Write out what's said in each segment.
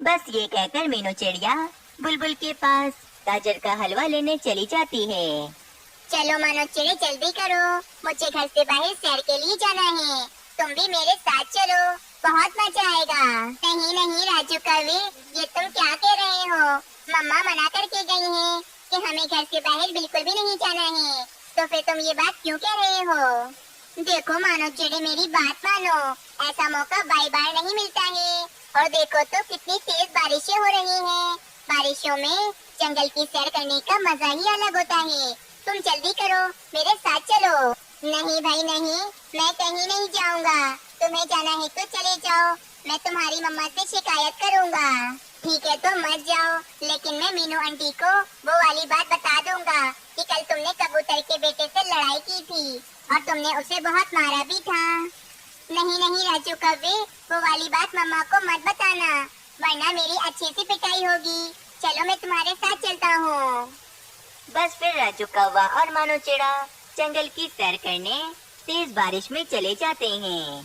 बस ये कहकर मीनू चिड़िया बुलबुल के पास गाजर का हलवा लेने चली जाती है। चलो मानो चिड़े जल्दी करो, मुझे घर से बाहर सैर के लिए जाना है। तुम भी मेरे साथ चलो, बहुत मजा आएगा। नहीं नहीं राजू कौवे, ये तुम क्या कह रहे हो? मम्मा मना करके गई हैं कि हमें घर से बाहर बिल्कुल भी नहीं जाना है, तो फिर तुम ये बात क्यों कह रहे हो? देखो मानो चिड़े, मेरी बात मानो, ऐसा मौका बार बार नहीं मिलता है। और देखो तो कितनी तेज बारिशें हो रही हैं। बारिशों में जंगल की सैर करने का मजा ही अलग होता है। तुम जल्दी करो, मेरे साथ चलो। नहीं भाई नहीं, मैं कहीं नहीं जाऊंगा। तुम्हें जाना है तो चले जाओ, मैं तुम्हारी मम्मा से शिकायत करूंगा। ठीक है तो मत जाओ, लेकिन मैं मीनू आंटी को वो वाली बात बता दूंगा कि कल तुमने कबूतर के बेटे से लड़ाई की थी और तुमने उसे बहुत मारा भी था। नहीं नहीं राजू कौवे, वो वाली बात मम्मा को मत बताना, वरना मेरी अच्छी सी पिटाई होगी। चलो मैं तुम्हारे साथ चलता हूँ। बस फिर राजू कौवा और मानो चिड़ा जंगल की सैर करने तेज बारिश में चले जाते हैं।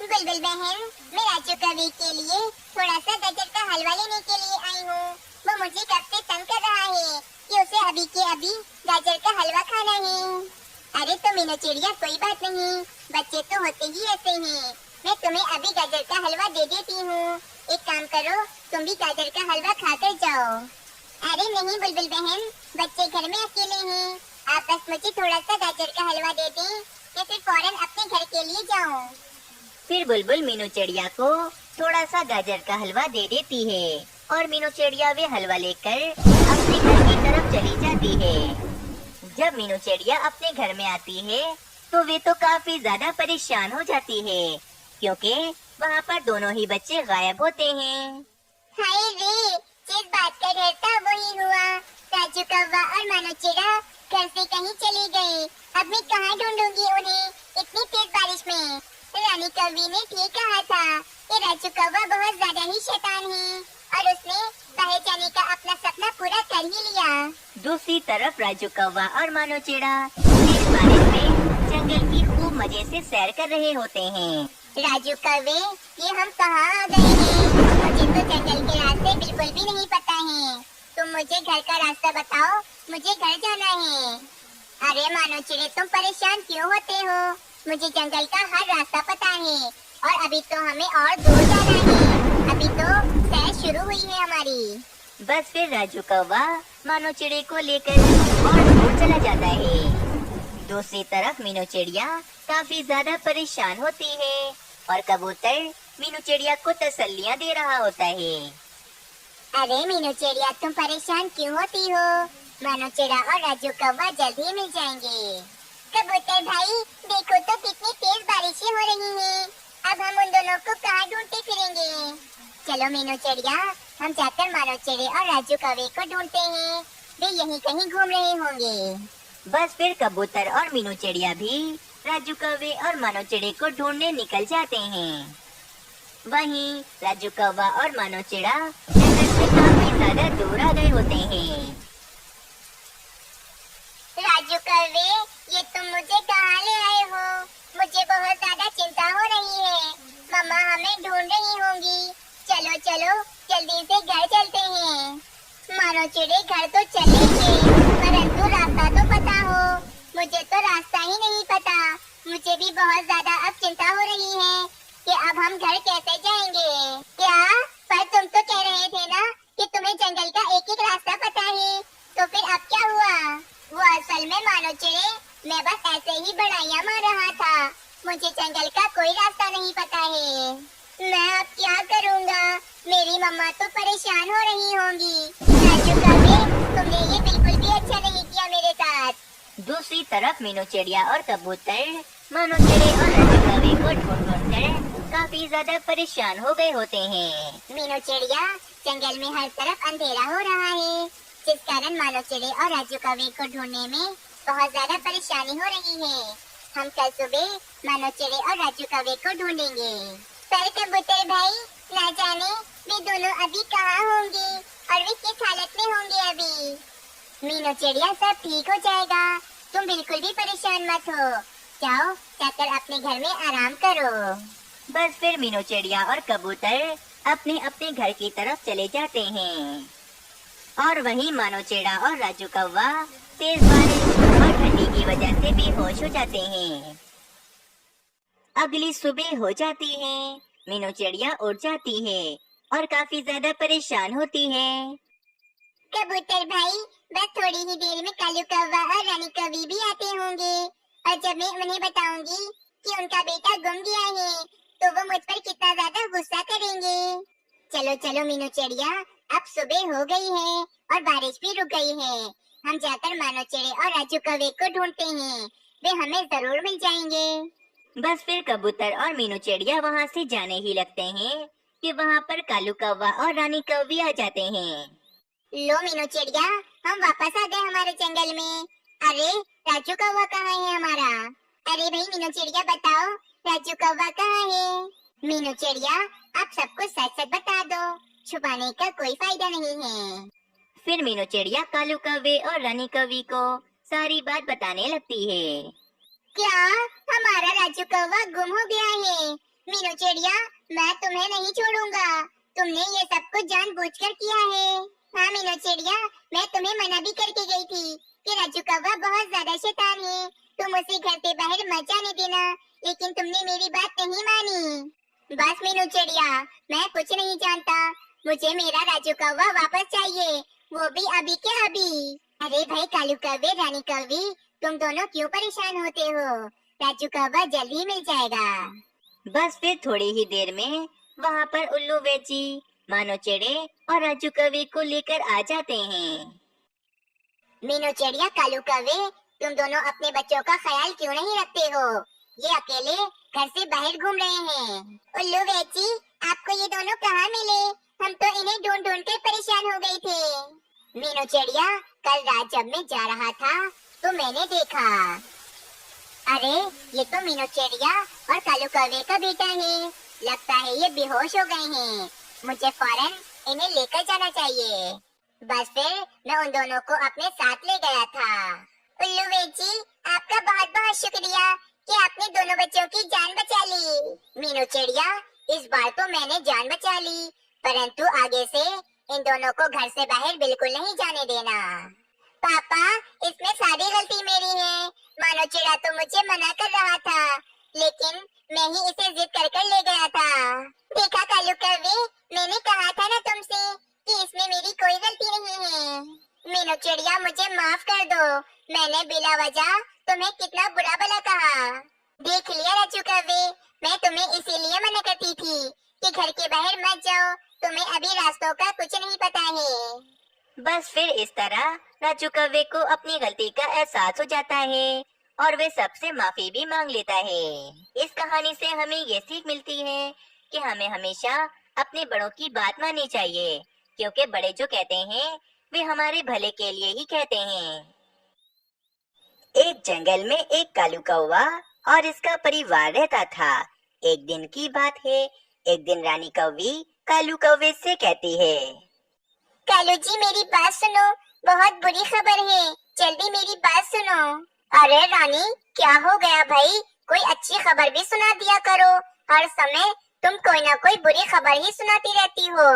बुलबुल बहन, मैं राजू कौवे के लिए थोड़ा सा गाजर का हलवा लेने के लिए आई हूँ। वो मुझे कब से तंग कर रहा है कि उसे अभी के अभी गाजर का हलवा खाना है। अरे तो मीनू चिड़िया, कोई बात नहीं, बच्चे तो होते ही ऐसे हैं। मैं तुम्हें अभी गाजर का हलवा दे देती हूँ। एक काम करो, तुम भी गाजर का हलवा खाकर जाओ। अरे नहीं बुलबुल बहन, बच्चे घर में अकेले हैं, आप बस मुझे थोड़ा सा गाजर का हलवा दे दें, मैं फिर फौरन अपने घर के लिए जाऊँ। फिर बुलबुल मीनू चिड़िया को थोड़ा सा गाजर का हलवा दे देती है और मीनू चिड़िया वे हलवा लेकर अपने घर की तरफ चली जाती है। जब मीनू चिड़िया अपने घर में आती है तो वे तो काफी ज्यादा परेशान हो जाती है, क्योंकि वहाँ पर दोनों ही बच्चे गायब होते हैं। हाय रे, जिस बात का डर था वही हुआ। राजू कौवा और मानो चिड़ा घर से कहीं चले गए। अब मैं कहाँ ढूंढूंगी उन्हें इतनी तेज बारिश में? रानी कौवी ने ठीक कहा था कि राजू कौवा बहुत ज्यादा ही शैतान है और उसने बाहर जाने का अपना सपना पूरा कर ही लिया। दूसरी तरफ राजू कौवा और मानो चिड़ा तेज बारिश में जंगल की खूब मजे से सैर कर रहे होते हैं। राजू कौवे, ये हम कहाँ आ गए हैं? मुझे तो जंगल के रास्ते बिल्कुल भी नहीं पता है। तुम मुझे घर का रास्ता बताओ, मुझे घर जाना है। अरे मानो चिड़े, तुम परेशान क्यों होते हो? मुझे जंगल का हर रास्ता पता है और अभी तो हमें और दूर जाना है। अभी तो सैर शुरू हुई है हमारी। बस फिर राजू कौवा मानो चिड़े को लेकर और दूर चला जाता है। दूसरी तरफ मीनू चिड़िया काफी ज्यादा परेशान होती है और कबूतर मीनू चिड़िया को तसल्लियाँ दे रहा होता है। अरे मीनू चिड़िया, तुम परेशान क्यों होती हो? मानो चिड़ा और राजू कौवा जल्द ही मिल जाएंगे। कबूतर भाई, देखो तो कितनी तेज बारिशें हो रही हैं। अब हम उन दोनों को कहाँ ढूंढते फिरेंगे? चलो मीनू चिड़िया, हम जाकर मानो चिड़े और राजू कौवे को ढूंढते हैं, वे यहीं कहीं घूम रहे होंगे। बस फिर कबूतर और मीनू चिड़िया भी राजू कौवे और मानो चिड़े को ढूंढने निकल जाते हैं। वहीं राजू कौवा और मानो चिड़ा जंगल से काफी ज्यादा दूर आ गए होते हैं। राजू कौवे, ये तुम मुझे कहाँ ले आए हो? मुझे बहुत ज्यादा चिंता हो रही है। मम्मा हमें ढूंढ रही होंगी। चलो चलो जल्दी से घर चलते हैं। मानो चिड़े, घर तो चलेंगे, परंतु रास्ता तो पता हो। मुझे तो रास्ता ही नहीं पता। मुझे भी बहुत ज्यादा अब चिंता हो रही है कि अब हम घर कैसे जाएंगे। क्या? पर तुम तो कह रहे थे ना कि तुम्हें जंगल का एक एक रास्ता पता है, तो फिर अब क्या हुआ? वो असल में मानो चिड़े, मैं बस ऐसे ही बड़ाइयाँ मार रहा था। मुझे जंगल का कोई रास्ता नहीं पता है। मैं अब क्या करूँगा? मेरी मम्मा तो परेशान हो रही होंगी। राजू कौवे, तुमने ये बिल्कुल भी अच्छा नहीं किया मेरे साथ। दूसरी तरफ मीनू चिड़िया और कबूतर मानो चिड़े और राजू कौवे को ढूंढ कर काफी ज्यादा परेशान हो गए होते हैं। मीनू चिड़िया, जंगल में हर तरफ अंधेरा हो रहा है, जिस कारण मानो चिड़े और राजू कौवे को ढूंढने में बहुत ज्यादा परेशानी हो रही है। हम कल सुबह मानो चिड़े और राजू कौवे को ढूंढेंगे। पर कबूतर भाई, ना जाने वे दोनों अभी कहाँ होंगे और वे किस हालत में होंगे अभी। मीनू चिड़िया, सब ठीक हो जाएगा, तुम बिल्कुल भी परेशान मत हो। जाओ जाकर अपने घर में आराम करो। बस फिर मीनू चिड़िया और कबूतर अपने अपने घर की तरफ चले जाते हैं। और वहीं मानोचेड़ा और राजू कौवा तेज बारिश और ठंडी की वजह से बेहोश हो जाते हैं। अगली सुबह हो जाती है। मीनू चिड़िया उठ जाती है और काफी ज्यादा परेशान होती है। कबूतर भाई, बस थोड़ी ही देर में कालू कौवा और रानी कौवी भी आते होंगे, और जब मैं उन्हें बताऊंगी कि उनका बेटा गुम गया है, तो वो मुझ पर कितना ज्यादा गुस्सा करेंगे। चलो चलो मीनू चिड़िया, अब सुबह हो गई है और बारिश भी रुक गई है। हम जाकर मानो चिड़े और राजू कौवे को ढूंढते हैं, वे हमें जरूर मिल जाएंगे। बस फिर कबूतर और मीनू चिड़िया वहाँ से जाने ही लगते हैं कि वहाँ पर कालू कौवा और रानी कौवी आ जाते हैं। लो मीनू चिड़िया, हम वापस आ गए हमारे जंगल में। अरे राजू कौवा कहाँ है हमारा? अरे भाई मीनू चिड़िया बताओ, राजू कौवा कहाँ है? मीनू चिड़िया, आप सब कुछ सच सच बता दो, छुपाने का कोई फायदा नहीं है। फिर मीनू चिड़िया कालू कौवे और रानी कौवी को सारी बात बताने लगती है। क्या हमारा राजू कौवा गुम हो गया है? मीनू चिड़िया, मैं तुम्हें नहीं छोड़ूंगा, तुमने ये सब कुछ जानबूझकर किया है। हाँ मीनू चिड़िया, मैं तुम्हें मना भी करके गई थी कि राजू कौवा बहुत ज्यादा शैतान है, तुम उसे घर से बाहर मत जाने देना, लेकिन तुमने मेरी बात नहीं मानी। बस मीनू चिड़िया, मैं कुछ नहीं जानता, मुझे मेरा राजू कौवा वापस चाहिए, वो भी अभी के अभी। अरे भाई कालू कौवे, रानी कौवी, तुम दोनों क्यों परेशान होते हो? राजू कौवा जल्द ही मिल जाएगा। बस फिर थोड़ी ही देर में वहाँ पर उल्लू वेची मानो चिड़े और राजू कौवे को लेकर आ जाते हैं। मीनू चिड़िया, कालू कौवे, तुम दोनों अपने बच्चों का ख्याल क्यों नहीं रखते हो? ये अकेले घर से बाहर घूम रहे हैं। उल्लू वेची, आपको ये दोनों कहाँ मिले? हम तो इन्हें ढूंढ ढूंढ कर परेशान हो गए थे। मीनू चिड़िया, कल रात जब मैं जा रहा था तो मैंने देखा। अरे ये तो मीनू चिड़िया और कालू कौवे का बेटा है, लगता है ये बेहोश हो गए हैं, मुझे फौरन इन्हें लेकर जाना चाहिए। बस फिर मैं उन दोनों को अपने साथ ले गया था। उल्लू वेची, आपका बहुत बहुत शुक्रिया कि आपने दोनों बच्चों की जान बचा ली। मीनू चिड़िया, इस बार तो मैंने जान बचा ली, परंतु आगे से इन दोनों को घर से बाहर बिल्कुल नहीं जाने देना। पापा, इसमें सारी गलती मेरी है, मानो चिड़ा तो मुझे मना कर रहा था, लेकिन मैं ही इसे जिद कर कर ले गया था। देखा कालू कौवे, मैंने कहा था ना तुमसे कि इसमें मेरी कोई गलती नहीं है। मीनू चिड़िया, मुझे माफ कर दो, मैंने बिला वजह तुम्हें कितना बुरा भला कहा। देख लिया राजू कौवे, मैं तुम्हें इसीलिए मना करती थी कि घर के बाहर मत जाओ, तुम्हें अभी रास्तों का कुछ नहीं पता है। बस फिर इस तरह राजू कौवे को अपनी गलती का एहसास हो जाता है और वे सबसे माफी भी मांग लेता है। इस कहानी से हमें ये सीख मिलती है कि हमें हमेशा अपने बड़ों की बात माननी चाहिए, क्योंकि बड़े जो कहते हैं वे हमारे भले के लिए ही कहते हैं। एक जंगल में एक कालू कौवा और इसका परिवार रहता था। एक दिन की बात है, एक दिन रानी कौवी कालू कौवे से कहती है, कालू जी मेरी बात सुनो, बहुत बुरी खबर है, जल्दी मेरी बात सुनो। अरे रानी, क्या हो गया भाई, कोई अच्छी खबर भी सुना दिया करो, हर समय तुम कोई ना कोई बुरी खबर ही सुनाती रहती हो।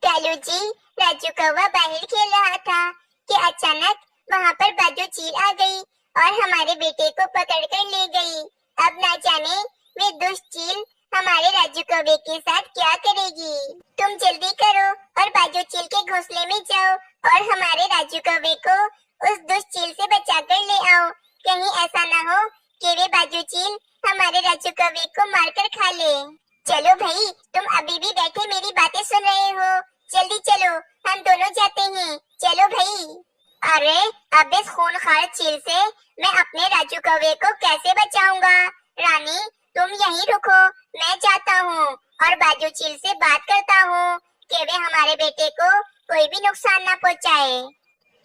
कालू जी, राजू कौवा बाहर खेल रहा था कि अचानक वहाँ पर बाजू चील आ गई और हमारे बेटे को पकड़ कर ले गई। अब ना जाने वे दुष्ट चील हमारे राजू कौवे के साथ क्या करेगी। तुम जल्दी करो और बाजू चील के घोंसले में जाओ और हमारे राजू कौवे को उस दुष्ट चील से बचा कर ले आओ। कहीं ऐसा ना हो कि वे बाजू चील हमारे राजू कौवे को मारकर खा ले। चलो भाई, तुम अभी भी बैठे मेरी बातें सुन रहे हो, जल्दी चलो, हम दोनों जाते हैं, चलो भाई। अरे अब इस खूंखार चील से मैं अपने राजू कौवे को कैसे बचाऊंगा? रानी तुम यहीं रुको, मैं जाता हूँ और बाजू चील से बात करता हूँ कि वे हमारे बेटे को कोई भी नुकसान ना पहुँचाए।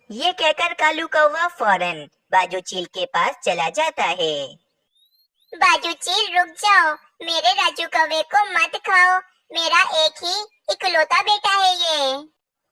ये कहकर कालू कौवा फौरन बाजू चील के पास चला जाता है। बाजू चील रुक जाओ, मेरे राजू कौवे को मत खाओ, मेरा एक ही इकलौता बेटा है ये।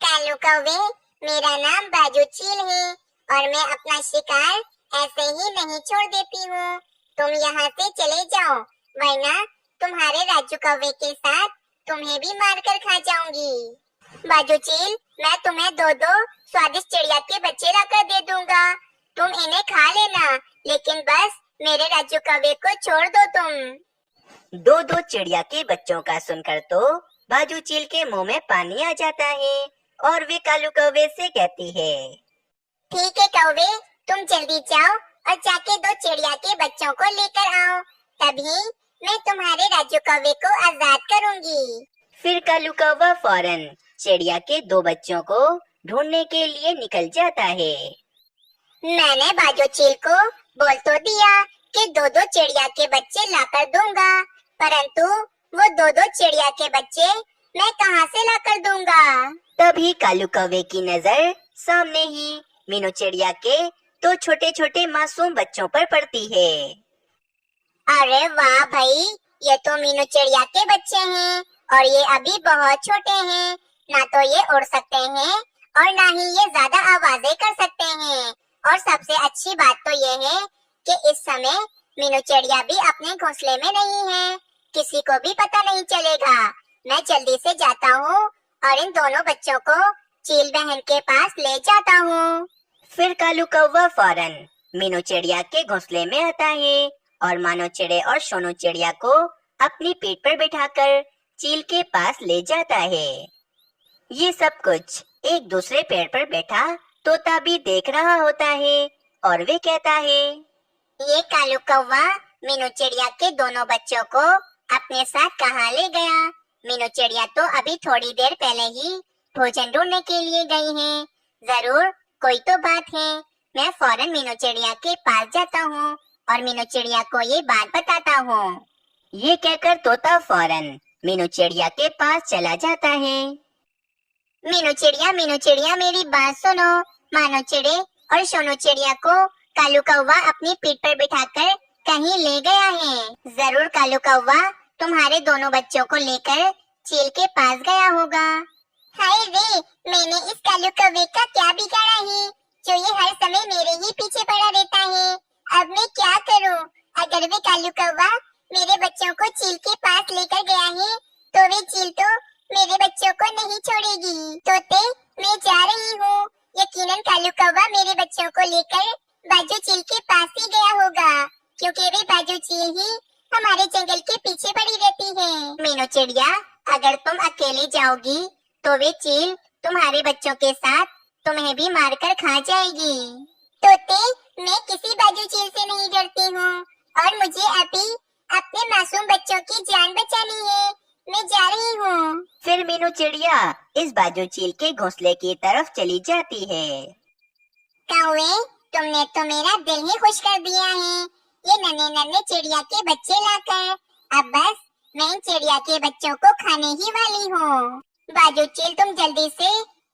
कालू कौवे, मेरा नाम बाजू चील है और मैं अपना शिकार ऐसे ही नहीं छोड़ देती हूँ। तुम यहाँ से चले जाओ, वरना तुम्हारे राजू कौवे के साथ तुम्हें भी मारकर खा जाऊंगी। बाजू चील, मैं तुम्हें दो दो स्वादिष्ट चिड़िया के बच्चे लाकर दे दूंगा। तुम इन्हें खा लेना, लेकिन बस मेरे राजू कौवे को छोड़ दो तुम। दो दो चिड़िया के बच्चों का सुनकर तो बाजू चील के मुंह में पानी आ जाता है और वे कालू कौवे से कहती है, ठीक है कौवे, तुम जल्दी जाओ और जाके दो चिड़िया के बच्चों को लेकर आओ, तभी मैं तुम्हारे राजू कौवे को आजाद करूंगी। फिर कालू कौवा फौरन चिड़िया के दो बच्चों को ढूंढने के लिए निकल जाता है। मैंने बाजू चील को बोल तो दिया कि दो दो चिड़िया के बच्चे लाकर दूंगा, परंतु वो दो दो चिड़िया के बच्चे मैं कहाँ से लाकर दूंगा। तभी कालू कौवे की नजर सामने ही मीनू चिड़िया के दो छोटे छोटे मासूम बच्चों पर पड़ती है। अरे वाह भाई, ये तो मीनू चिड़िया के बच्चे हैं और ये अभी बहुत छोटे हैं। ना तो ये उड़ सकते हैं और ना ही ये ज्यादा आवाजें कर सकते हैं। और सबसे अच्छी बात तो ये है कि इस समय मीनू चिड़िया भी अपने घोंसले में नहीं है, किसी को भी पता नहीं चलेगा। मैं जल्दी से जाता हूँ और इन दोनों बच्चों को चील बहन के पास ले जाता हूँ। फिर कालू कौवा फौरन मीनू चिड़िया के घोंसले में आता है और मानो चिड़े और सोनू चिड़िया को अपनी पीठ पर बिठाकर चील के पास ले जाता है। ये सब कुछ एक दूसरे पेड़ पर बैठा तोता भी देख रहा होता है और वे कहता है, ये कालू कौवा मीनू चिड़िया के दोनों बच्चों को अपने साथ कहाँ ले गया। मीनू चिड़िया तो अभी थोड़ी देर पहले ही भोजन ढूंढने के लिए गई हैं। जरूर कोई तो बात है। मैं फौरन मीनू चिड़िया के पास जाता हूँ और मीनू चिड़िया को ये बात बताता हूँ। ये कहकर तोता फौरन मीनू चिड़िया के पास चला जाता है। मीनू चिड़िया मेरी बात सुनो। मानो चिड़े और सोनू चिड़िया को कालू कौवा अपनी पीठ पर बिठाकर कहीं ले गया है। जरूर कालू कौवा तुम्हारे दोनों बच्चों को लेकर चील के पास गया होगा। हाय रे, मैंने इस कालू कौवे का क्या बिगाड़ा है जो ये हर समय मेरे ही पीछे पड़ा रहता है। अब मैं क्या करूं? अगर वे कालू कौवा मेरे बच्चों को चील के पास लेकर गया है तो वे चील तो मेरे बच्चों को नहीं छोड़ेगी। तोते, मैं जा रही हूँ। यकीनन कालू कौवा मेरे बच्चों को लेकर बाजू चील के पास ही गया होगा, क्योंकि वे बाजू चील ही हमारे जंगल के पीछे पड़ी रहती है। मीनू चिड़िया, अगर तुम अकेले जाओगी तो वे चील तुम्हारे बच्चों के साथ तुम्हें भी मारकर खा जाएगी। तोते, मैं किसी बाजू चील से नहीं डरती हूँ और मुझे अभी अपने मासूम बच्चों की जान बचानी है। मैं जा रही हूँ। फिर मीनू चिड़िया इस बाजू चील के घोंसले की तरफ चली जाती है। कौवे, तुमने तो मेरा दिल ही खुश कर दिया है ये नन्हे नन्हे चिड़िया के बच्चे लाकर। अब बस मैं इन चिड़िया के बच्चों को खाने ही वाली हूँ। बाजू चील, तुम जल्दी से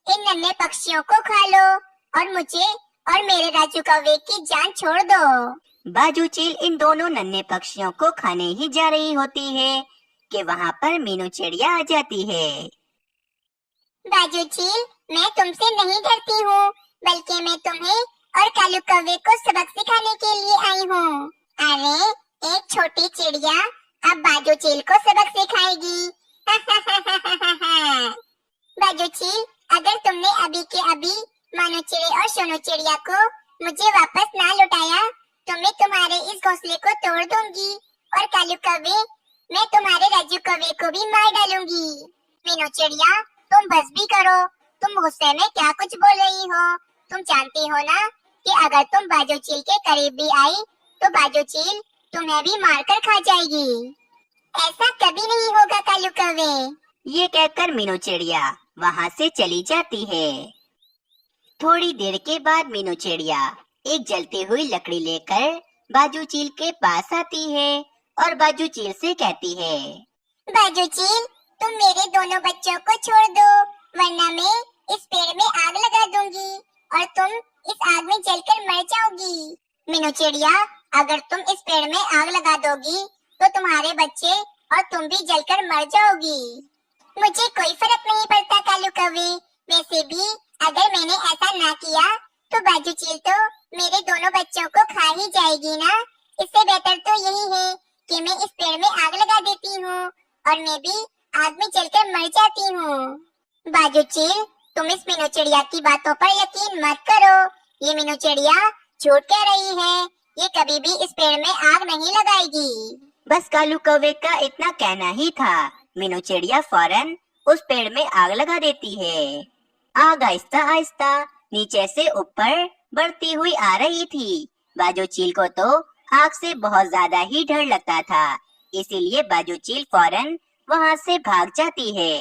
इन नन्हे पक्षियों को खा लो और मुझे और मेरे राजू कौवे की जान छोड़ दो। बाजू चील इन दोनों नन्हे पक्षियों को खाने ही जा रही होती है कि वहाँ पर मीनू चिड़िया आ जाती है। बाजू चील, मैं तुमसे नहीं डरती हूँ, बल्कि मैं तुम्हें और कालू कौवे को सबक सिखाने के लिए आई हूँ। अरे, एक छोटी चिड़िया अब बाजू चील को सबक सिखाएगी। बाजू चील, अगर तुमने अभी के अभी मानो चिड़े और सोनू चिड़िया को मुझे वापस ना लौटाया तो मैं तुम्हारे इस घोंसले को तोड़ दूंगी और कालू कौवे, मैं तुम्हारे राजू कौवे को भी मार डालूंगी। मीनू चिड़िया, तुम बस भी करो। तुम गुस्से में क्या कुछ बोल रही हो? तुम जानती हो ना कि अगर तुम बाजू चील के करीब भी आई तो बाजू चील तुम्हें भी मारकर खा जाएगी। ऐसा कभी नहीं होगा कालू कौवे। ये कहकर मीनू चिड़िया वहाँ से चली जाती है। थोड़ी देर के बाद मीनू चिड़िया एक जलती हुई लकड़ी लेकर बाजू चील के पास आती है और बाजू चील से कहती है, बाजू चील, तुम मेरे दोनों बच्चों को छोड़ दो, वरना मैं इस पेड़ में आग लगा दूंगी और तुम इस आग में जलकर मर जाओगी। मीनू चिड़िया, अगर तुम इस पेड़ में आग लगा दोगी तो तुम्हारे बच्चे और तुम भी जलकर मर जाओगी। मुझे कोई फर्क नहीं पड़ता कालू कौवे। वैसे भी अगर मैंने ऐसा ना किया तो बाजू चील तो मेरे दोनों बच्चों को खा ही जाएगी ना। इससे बेहतर तो यही है कि मैं इस पेड़ में आग लगा देती हूँ और मैं भी आग में जलकर मर जाती हूँ। बाजू चील, तुम इस मीनू चिड़िया की बातों पर यकीन मत करो। ये मीनू चिड़िया झूठ कह रही है। ये कभी भी इस पेड़ में आग नहीं लगाएगी। बस कालू कौवे का इतना कहना ही था। मीनू चिड़िया फौरन उस पेड़ में आग लगा देती है। आग आहिस्ता आहिस्ता नीचे से ऊपर बढ़ती हुई आ रही थी। बाजू चील को तो आग से बहुत ज्यादा ही डर लगता था, इसीलिए बाजू चील फौरन वहाँ से भाग जाती है।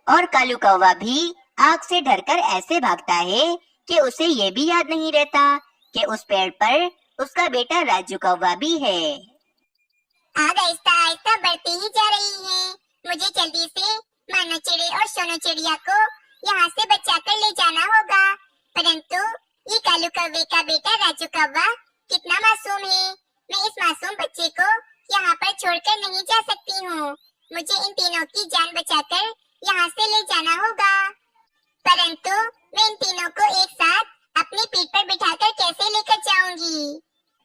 और कालू कौवा भी आग से डरकर ऐसे भागता है कि उसे ये भी याद नहीं रहता कि उस पेड़ पर उसका बेटा राजू कौवा भी है। आग आहिस्ता आहिस्ता बढ़ती ही जा रही है। मुझे जल्दी से मानो चिड़ी और सोनू चिड़िया को यहाँ से बचाकर ले जाना होगा। परंतु ये कालू कौवे का बेटा राजू कौवा कितना मासूम है। मैं इस मासूम बच्चे को यहाँ पर छोड़कर नहीं जा सकती हूँ। मुझे इन तीनों की जान बचाकर यहाँ से ले जाना होगा। परंतु मैं इन तीनों को एक साथ अपनी पीठ पर बिठाकर कैसे लेकर जाऊंगी?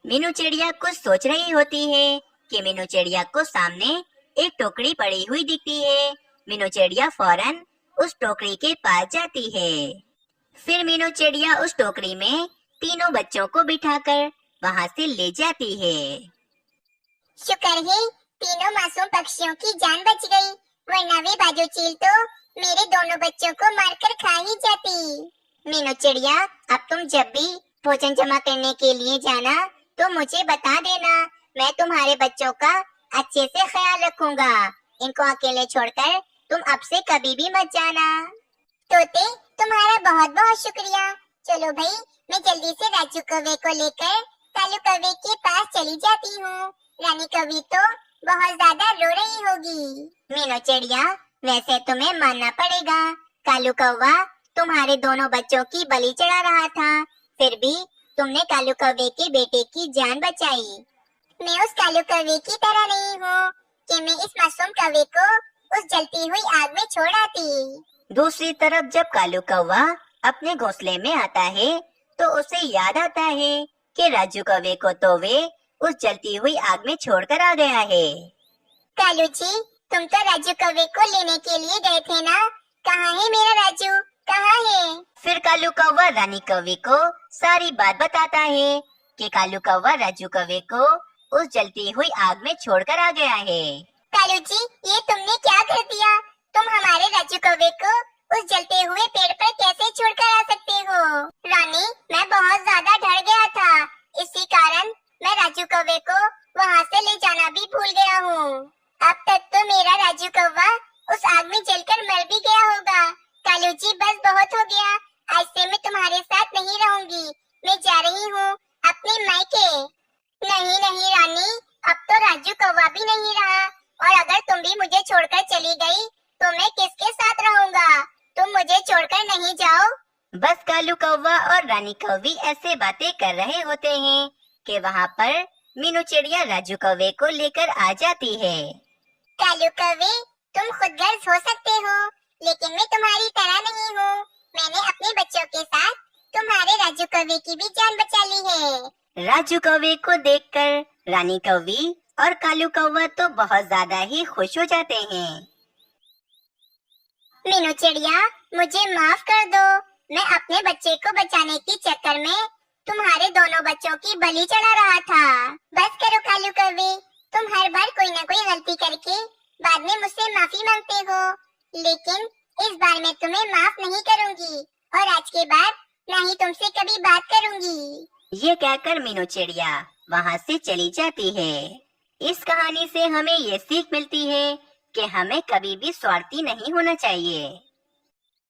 मीनू चिड़िया कुछ सोच रही होती है कि मीनू चिड़िया को सामने एक टोकरी पड़ी हुई दिखती है। मीनू चिड़िया फौरन उस टोकरी के पास जाती है। फिर मीनू चिड़िया उस टोकरी में तीनों बच्चों को बिठाकर वहाँ से ले जाती है। शुक्र है तीनों मासूम पक्षियों की जान बच गई, वरना वे बाजू चील तो मेरे दोनों बच्चों को मारकर खा ही जाती। मीनू चिड़िया, अब तुम जब भी भोजन जमा करने के लिए जाना तो मुझे बता देना। मैं तुम्हारे बच्चों का अच्छे से ख्याल रखूंगा। इनको अकेले छोड़कर तुम अब से कभी भी मत जाना। तोते, तुम्हारा बहुत बहुत शुक्रिया। चलो भाई, मैं जल्दी से राजू कौवे को लेकर कालू कौवे के पास चली जाती हूँ। रानी कौवी तो बहुत ज्यादा रो रही होगी। मीनू चिड़िया, वैसे तुम्हें मानना पड़ेगा, कालू कौवा तुम्हारे दोनों बच्चों की बलि चढ़ा रहा था, फिर भी तुमने कालू कौवे के बेटे की जान बचाई। मैं उस कालू कौवे की तरह नहीं हूँ कि मैं इस मासूम कौवे को उस जलती हुई आग में छोड़ आती। दूसरी तरफ जब कालू कौवा अपने घोंसले में आता है तो उसे याद आता है कि राजू कौवे को तो वे उस जलती हुई आग में छोड़कर आ गया है। कालू जी, तुम तो राजू कौवे को लेने के लिए गए थे ना? कहाँ है मेरा राजू, कहाँ है? फिर कालू कौवा रानी कौवी को सारी बात बताता है कि कालू कौवा राजू कौवे को उस जलती हुई आग में छोड़कर आ गया है। कालू जी, ये तुमने क्या कर दिया? तुम हमारे राजू कौवे को उस जलते हुए पेड़ पर कैसे छोड़कर आ सकते हो? रानी, मैं बहुत ज्यादा डर गया था, इसी कारण मैं राजू कौवे को वहाँ से ले जाना भी भूल गया हूँ। अब तक तो मेरा राजू कौवा उस आग में जलकर मर भी गया होगा। कालू जी, बस बहुत हो गया, आज से मैं तुम्हारे साथ नहीं रहूंगी। मैं जा रही हूँ अपने मायके। नहीं नहीं रानी, अब तो राजू कौवा भी नहीं रहा, और अगर तुम भी मुझे छोड़कर चली गई तो मैं किसके साथ रहूंगा? तुम मुझे छोड़कर नहीं जाओ। बस कालू कौवा और रानी कौवी ऐसे बातें कर रहे होते हैं कि वहाँ पर मीनू चिड़िया राजू कौवे को लेकर आ जाती है। कालू कौवे, तुम खुदगर्ज हो सकते हो, लेकिन मैं तुम्हारी तरह नहीं हूँ। मैंने अपने बच्चों के साथ तुम्हारे राजू कौवे की भी जान बचा ली है। राजू कौवे को देखकर रानी कौवी और कालू कौवा तो बहुत ज्यादा ही खुश हो जाते हैं। मीनू चिड़िया, मुझे माफ कर दो। मैं अपने बच्चे को बचाने के चक्कर में तुम्हारे दोनों बच्चों की बलि चढ़ा रहा था। बस करो कालू कौवे, तुम हर बार कोई न कोई गलती करके बाद में मुझसे माफी मांगते हो, लेकिन इस बार मैं तुम्हें माफ नहीं करूंगी और आज के बाद न ही तुमसे कभी बात करूंगी। ये कहकर मीनू चिड़िया वहाँ से चली जाती है। इस कहानी से हमें ये सीख मिलती है कि हमें कभी भी स्वार्थी नहीं होना चाहिए।